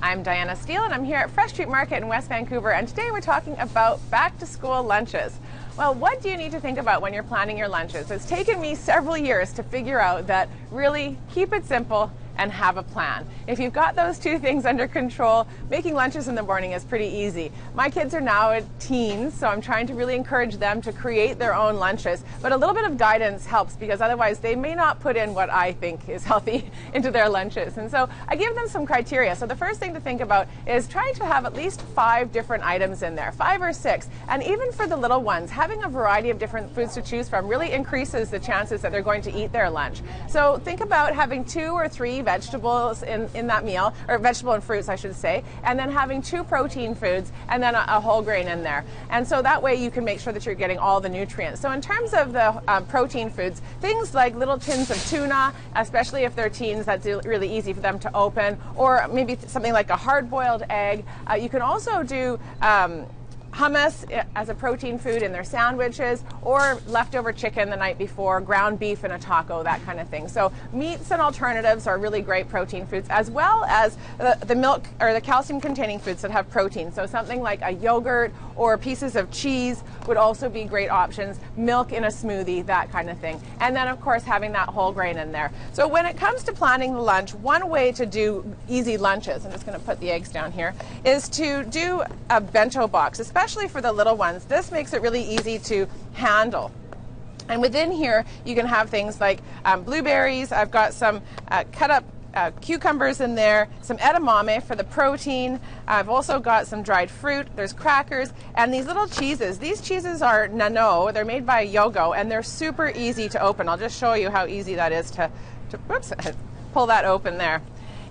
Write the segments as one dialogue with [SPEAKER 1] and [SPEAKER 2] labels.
[SPEAKER 1] I'm Diana Steele and I'm here at Fresh Street Market in West Vancouver, and today we're talking about back to school lunches. Well, what do you need to think about when you're planning your lunches? It's taken me several years to figure out that really keep it simple and have a plan. If you've got those two things under control, making lunches in the morning is pretty easy. My kids are now teens, so I'm trying to really encourage them to create their own lunches, but a little bit of guidance helps because otherwise they may not put in what I think is healthy into their lunches. And so I give them some criteria. So the first thing to think about is trying to have at least 5 different items in there, 5 or 6. And even for the little ones, having a variety of different foods to choose from really increases the chances that they're going to eat their lunch. So think about having 2 or 3 vegetables in that meal, or vegetable and fruits I should say, and then having 2 protein foods and then a whole grain in there. And so that way you can make sure that you're getting all the nutrients. So in terms of the protein foods, things like little tins of tuna, especially if they're teens, that's really easy for them to open, or maybe something like a hard-boiled egg. You can also do hummus as a protein food in their sandwiches, or leftover chicken the night before, ground beef in a taco, that kind of thing. So meats and alternatives are really great protein foods, as well as the milk or the calcium containing foods that have protein. So something like a yogurt or pieces of cheese would also be great options. Milk in a smoothie, that kind of thing. And then of course having that whole grain in there. So when it comes to planning the lunch, one way to do easy lunches, I'm just going to put the eggs down here, is to do a bento box, especially for the little ones. This makes it really easy to handle. And within here you can have things like blueberries. I've got some cut up cucumbers in there, some edamame for the protein. I've also got some dried fruit. There's crackers and these little cheeses. These cheeses are nano. They're made by Yogo and they're super easy to open. I'll just show you how easy that is to whoops, pull that open there.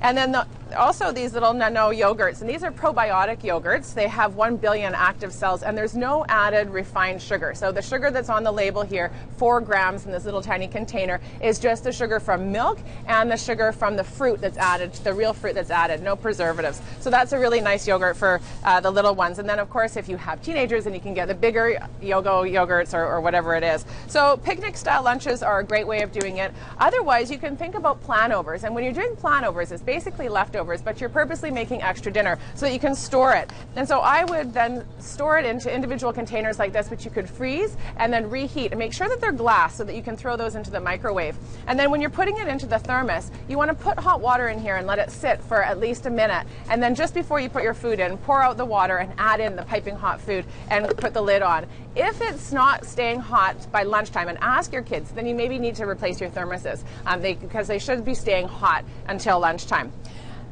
[SPEAKER 1] And then also these little nano yogurts, and these are probiotic yogurts. They have 1 billion active cells, and there's no added refined sugar. So the sugar that's on the label here, 4 grams in this little tiny container, is just the sugar from milk and the sugar from the fruit that's added, the real fruit that's added, no preservatives. So that's a really nice yogurt for the little ones. And then of course if you have teenagers, then you can get the bigger Yogo yogurts or whatever it is. So picnic style lunches are a great way of doing it. Otherwise you can think about planovers, and when you're doing planovers, it's basically leftovers, but you're purposely making extra dinner so that you can store it. And so I would then store it into individual containers like this, which you could freeze and then reheat, and make sure that they're glass so that you can throw those into the microwave. And then when you're putting it into the thermos, you want to put hot water in here and let it sit for at least a minute. And then just before you put your food in, pour out the water and add in the piping hot food and put the lid on. If it's not staying hot by lunchtime, and ask your kids, then you maybe need to replace your thermoses because they should be staying hot until lunchtime.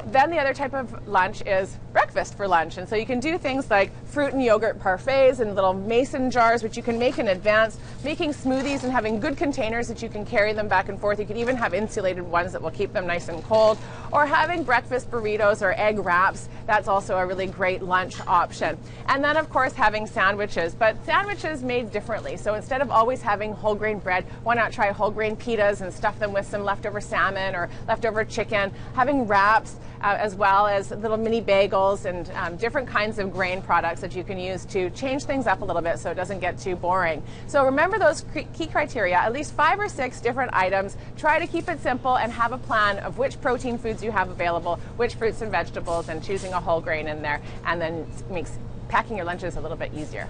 [SPEAKER 1] Then the other type of lunch is breakfast for lunch. And so you can do things like fruit and yogurt parfaits in little mason jars, which you can make in advance, making smoothies and having good containers that you can carry them back and forth. You can even have insulated ones that will keep them nice and cold, or having breakfast burritos or egg wraps. That's also a really great lunch option. And then of course having sandwiches, but sandwiches made differently. So instead of always having whole grain bread, why not try whole grain pitas and stuff them with some leftover salmon or leftover chicken, having wraps, as well as little mini bagels and different kinds of grain products that you can use to change things up a little bit so it doesn't get too boring. So remember those key criteria, at least 5 or 6 different items. Try to keep it simple and have a plan of which protein foods you have available, which fruits and vegetables, and choosing a whole grain in there, and then makes packing your lunches a little bit easier.